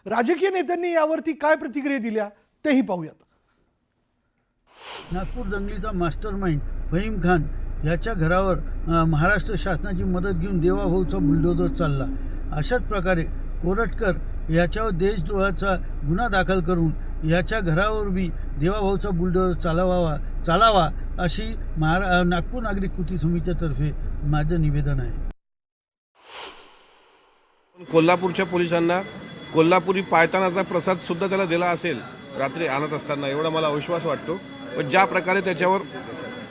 राजकीय नेत्यांनी यावरती काय प्रतिक्रिया दिल्या तेही पाहूयात। नागपूर दंगलीचा मास्टरमाइंड फहीम खान याच्या घरावर महाराष्ट्र शासनाची मदत घेऊन देवाभाऊचा बुलडोजर चालला। अशाच प्रकारे कोरटकर याच्यावर देशद्रोहाचा गुन्हा दाखल करून याच्या घरावर बी देवाभाऊचा बुलडोजर चालावा अशी नागपूर नागरिक कृती समितीतर्फे माझं निवेदन आहे। कोल्हापूरच्या पोलिसांना कोल्हापुरी पायतानाचा प्रसाद सुद्धा त्याला दिला असेल रात्री आणत असताना, एवढा मला अविश्वास वाटतो। पण ज्या प्रकारे त्याच्यावर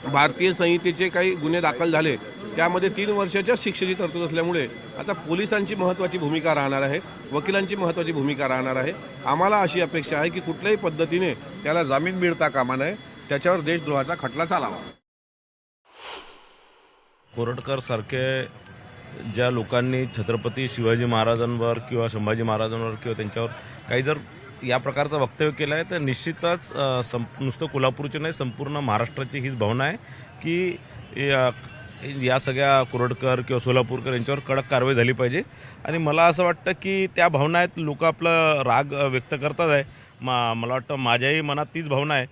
भारतीय संहितेचे काही गुन्हे दाखल झाले त्यामध्ये 3 वर्षाच्या शिक्षेची तरतूद असल्यामुळे आता पोलिसांची महत्त्वाची भूमिका राहणार आहे, वकिलांची महत्त्वाची भूमिका राहणार आहे। आम्हाला अशी अपेक्षा आहे की कुठल्याही पद्धतीने त्याला जामीन मिळता कामा नये, त्याच्यावर देशद्रोहाचा खटला चालावा। कोरटकर सारखे ज्या लोकांनी छत्रपती शिवाजी महाराजांवर किंवा संभाजी महाराजांवर किंवा त्यांच्यावर काही जर या प्रकारचं वक्तव्य केलं आहे तर निश्चितच नुसतं कोल्हापूरची नाही संपूर्ण महाराष्ट्राची हीच भावना आहे की या सगळ्या कोरटकर किंवा सोलापूरकर यांच्यावर कडक कारवाई झाली पाहिजे। आणि मला असं वाटतं की त्या भावना आहेत, लोक आपलं राग व्यक्त करतात आहे। मला वाटतं माझ्याही मनात तीच भावना आहे।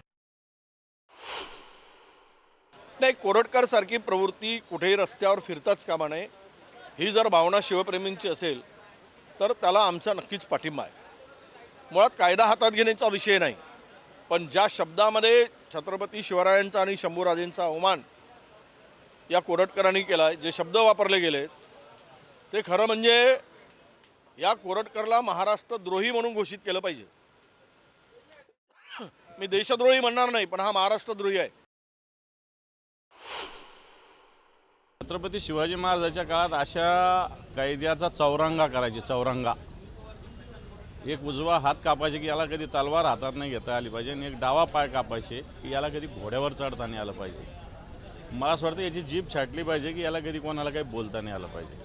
नाही, कोरटकर सारखी प्रवृत्ती कुठेही रस्त्यावर फिरताच कामा नये। ही जर भावना शिवप्रेमींची असेल तर त्याला आमचा नक्कीच पाठिंबा आहे। मुळात कायदा हातात घेण्याचा विषय नाही, पण ज्या शब्दामध्ये छत्रपती शिवरायांचा आणि शंभूराजेंचा अवमान या कोरटकरांनी केला, जे शब्द वापरले गेले ते खरं म्हणजे या कोरटकरला महाराष्ट्रद्रोही म्हणून घोषित केलं पाहिजे। मी देशद्रोही म्हणणार नाही, पण हा महाराष्ट्रद्रोही आहे। छत्रपती शिवाजी महाराजांच्या काळात अशा कायद्याचा चौरंगा करायचे, चौरंगा एक उजवा हात कापायचे की याला कधी तलवार हातात नाही घेता आली पाहिजे, आणि एक डावा पाय कापायचे की याला कधी घोड्यावर चढता नाही आलं पाहिजे। मला असं वाटतं याची जीभ छाटली पाहिजे की याला कधी कोणाला काही बोलता नाही आलं पाहिजे।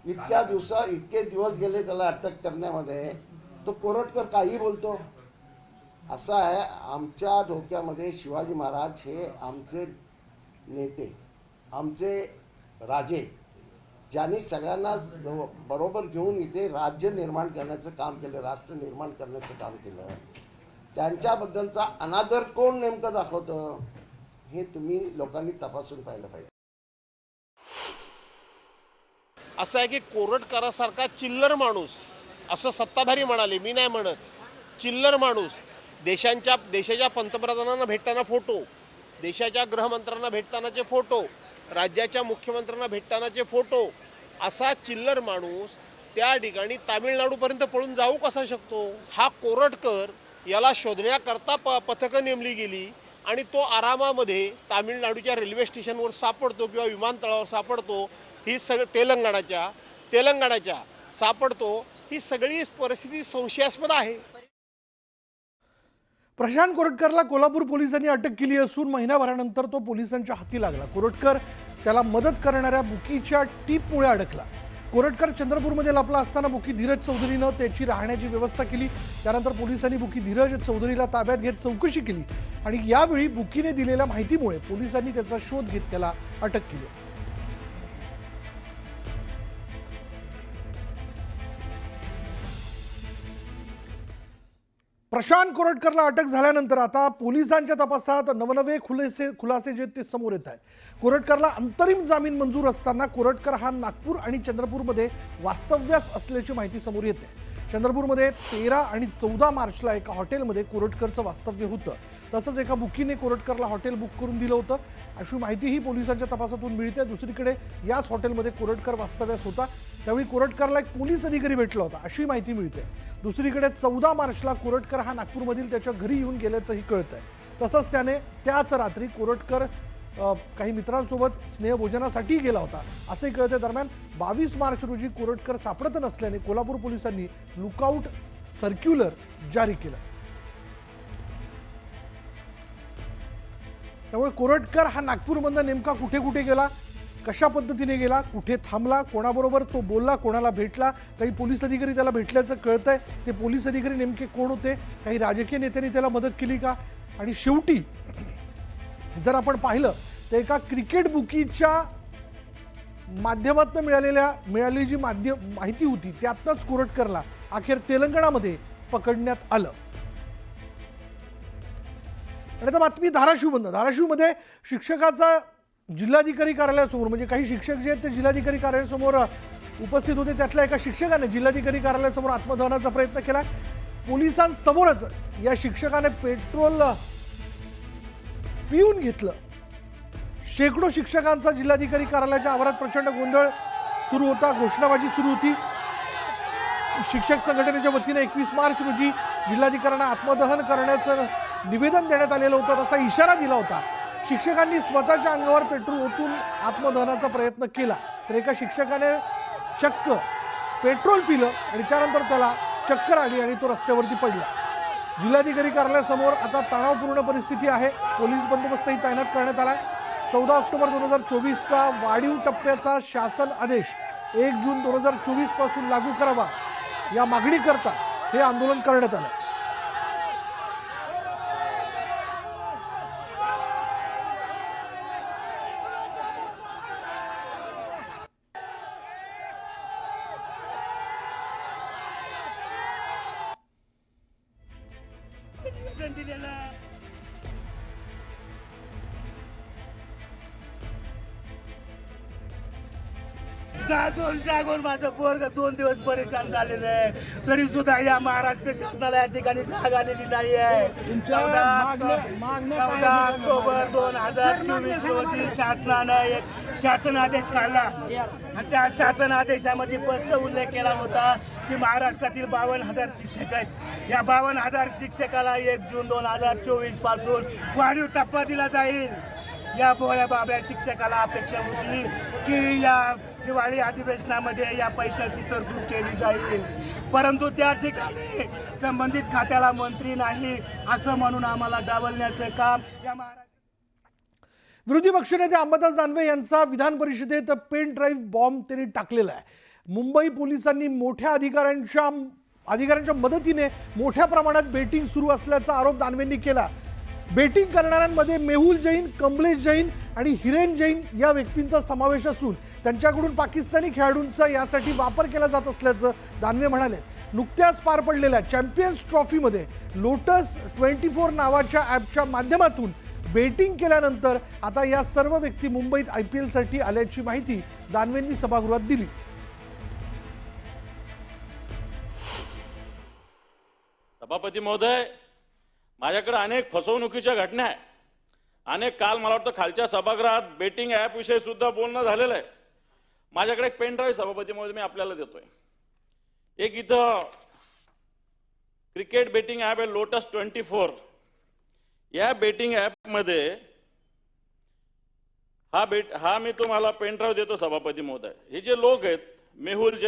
इतके दिवस गेले त्याला अटक करण्यामध्ये, तो कोरटकर काही बोलतो। असं आहे, आमच्या डोक्यामध्ये शिवाजी महाराज हे आमचे नेते, आमचे राजे, ज्यांनी सगळ्यांना बरोबर घेऊन इथे राज्य निर्माण करण्याचं काम केलं, राष्ट्र निर्माण करण्याचं काम केलं। त्यांच्याबद्दलचा अनादर कोण नेमकं दाखवतं हे तुम्ही लोकांनी तपासून पाहिलं पाहिजे। असं आहे की कोरटकरासारखा चिल्लर माणूस, असं सत्ताधारी म्हणाले, मी नाही म्हणत, चिल्लर माणूस, देशाच्या पंतप्रधानांना भेटताना फोटो, देशाच्या गृहमंत्र्यांना भेटतानाचे फोटो, राज्याच्या मुख्यमंत्र्यांना भेटतानाचे फोटो, असा चिल्लर माणूस त्या ठिकाणी तामिळनाडूपर्यंत पळून जाऊ कसा शकतो? हा कोरटकर याला शोधण्याकरता पथकं नेमली गेली आणि तो आरामामध्ये तामिळनाडूच्या रेल्वे स्टेशनवर सापडतो किंवा विमानतळावर सापडतो। ही तेलंगणाच्या सापडतो। ही सगळी परिस्थिती संशयास्पद आहे। प्रशांत कोरटकरला कोल्हापूर पोलिसांनी अटक केली असून महिनाभरानंतर तो पोलिसांच्या हाती लागला। कोरटकर त्याला मदत करणाऱ्या बुकीच्या टीपमुळे अडकला। कोरटकर चंद्रपूरमध्ये लपला असताना बुकी धीरज चौधरीनं त्याची राहण्याची व्यवस्था केली। त्यानंतर पोलिसांनी बुकी धीरज चौधरीला ताब्यात घेत चौकशी केली आणि यावेळी बुकीने दिलेल्या माहितीमुळे पोलिसांनी त्याचा शोध घेत त्याला अटक केली। प्रशांत कोरटकरला अटक झाल्यानंतर आता पोलिसांच्या तपासात नवनवे खुलासे जे ते समोर येत आहेत। कोरटकरला अंतरिम जामीन मंजूर असताना कोरटकर हा नागपूर आणि चंद्रपूरमध्ये वास्तव्यास असल्याची माहिती समोर येते। चंद्रपूरमध्ये 13 आणि 14 मार्चला एका हॉटेलमध्ये कोरटकरचं वास्तव्य होतं। तसंच एका बुकीने कोरटकरला हॉटेल बुक करून दिलं होतं अशी माहितीही पोलिसांच्या तपासातून मिळते। दुसरीकडे याच हॉटेलमध्ये कोरटकर वास्तव्यास होता, त्यावेळी कोरटकरला एक पोलीस अधिकारी भेटला होता अशी माहिती मिळते। दुसरीकडे 14 मार्चला कोरटकर हा नागपूरमधील त्याच्या घरी येऊन गेल्याचंही कळतंय। तसंच त्याने त्याच रात्री कोरटकर काही मित्रांसोबत स्नेहभोजनासाठी गेला होता असे कळते। दरम्यान 22 मार्च रोजी कोरटकर सापडत नसल्याने कोल्हापूर पोलिसांनी लुकआउट सर्क्युलर जारी केलं। त्यामुळे कोरटकर हा नागपूरमधून नेमका कुठे कुठे गेला, कशा पद्धतीने गेला, कुठे थांबला, कोणाबरोबर तो बोलला, कोणाला भेटला, काही पोलीस अधिकारी त्याला भेटल्याचं कळतंय। ते पोलीस अधिकारी नेमके कोण होते, काही राजकीय नेत्यांनी त्याला मदत केली का? आणि शेवटी जर आपण पाहिलं तर एका क्रिकेट बुकीच्या माध्यमातून मिळालेली जी माहिती होती त्यातनंच कोरटकरला अखेर तेलंगणामध्ये पकडण्यात आलं. आणि आता बातमी धाराशिवमध्ये शिक्षकाचा जिल्हाधिकारी कार्यालयासमोर, म्हणजे काही शिक्षक जे आहेत ते जिल्हाधिकारी कार्यालयासमोर उपस्थित होते, त्यातल्या एका शिक्षकाने जिल्हाधिकारी कार्यालयासमोर आत्मदहनाचा प्रयत्न केला. पोलिसांसमोरच या शिक्षकाने पेट्रोल पिऊन घेतलं. शेकडो शिक्षकांचा जिल्हाधिकारी कार्यालयाच्या आवारात प्रचंड गोंधळ सुरू होता, घोषणाबाजी सुरू होती. शिक्षक संघटनेच्या वतीने 21 मार्च रोजी जिल्हाधिकाऱ्यांना आत्मदहन करण्याचं निवेदन देण्यात आलेलं होतं, तसा इशारा दिला होता. शिक्षकांनी स्वतःच्या अंगावर पेट्रोल ओतून आत्मदहनाचा प्रयत्न केला, तर एका शिक्षकाने चक्क पेट्रोल पिलं आणि त्यानंतर त्याला चक्कर आली आणि तो रस्त्यावरती पडला. जिल्हाधिकारी कार्यालयासमोर आता तणावपूर्ण परिस्थिती आहे. पोलीस बंदोबस्तही तैनात करण्यात आला. 14 ऑक्टोबर 2024चा वाढीव टप्प्याचा शासन आदेश 1 जून 2024 पासून लागू करावा या मागणीकरता हे आंदोलन करण्यात आलं. जागून माझं पोरग 2 दिवस परेशान झालेलं आहे, तरी सुद्धा या महाराष्ट्र शासनाला या ठिकाणी जाग आलेली नाही आहे. 14 ऑक्टोबर 2024 रोजी शासनानं एक शासन आदेश काढला आणि त्या शासन आदेशामध्ये स्पष्ट उल्लेख केला होता की महाराष्ट्रातील 52,000 शिक्षक आहेत. या 52,000 शिक्षकाला 1 जून 2024 पासून वाढीव टप्पा दिला जाईल. या भोळ्या बाबड्या शिक्षकाला अपेक्षा होती की या दिवाळी अधिवेशनामध्ये या पैशाची तरतूद केली जाईल, परंतु त्या ठिकाणी संबंधित खात्याला मंत्री नाही असं म्हणून आम्हाला डावलण्याचं काम या विरोधी पक्षनेते अंबादास दानवे यांचा विधान परिषदेत पेन ड्राईव्ह बॉम्ब त्यांनी टाकलेला आहे. मुंबई पोलिसांनी मोठ्या अधिकाऱ्यांच्या मदतीने मोठ्या प्रमाणात बेटिंग सुरू असल्याचा आरोप दानवेंनी केला. बेटिंग करणाऱ्यांमध्ये मेहुल जैन, कमलेश जैन आणि हिरेन जैन या व्यक्तींचा समावेश असून त्यांच्याकडून पाकिस्तानी खेळाडूंचा यासाठी वापर केला जात असल्याचं दानवे म्हणाले. नुकत्याच पार पडलेल्या चॅम्पियन्स ट्रॉफीमध्ये लोटस 24 नावाच्या ॲपच्या माध्यमातून बेटिंग केल्यानंतर आता या सर्व व्यक्ती मुंबईत IPL साठी आल्याची माहिती दानवेंनी सभागृहात दिली. सभापती महोदय, माझ्याकडे अनेक फसवणुकीच्या घटना आहे. अनेक काल मला वाटतं खालच्या सभागृहात बेटिंग ॲप विषयी सुद्धा बोलणं झालेलं आहे. माझ्याकडे एक पेन ड्राईव्ह सभापती महोदय मी आपल्याला देतोय. एक इथं क्रिकेट बेटिंग ॲप आहे लोटस 24. या बेटिंग ॲपमध्ये हा मी तुम्हाला पेन ड्राईव्ह देतो सभापती महोदय. हे जे लोक आहेत मेहुल जैन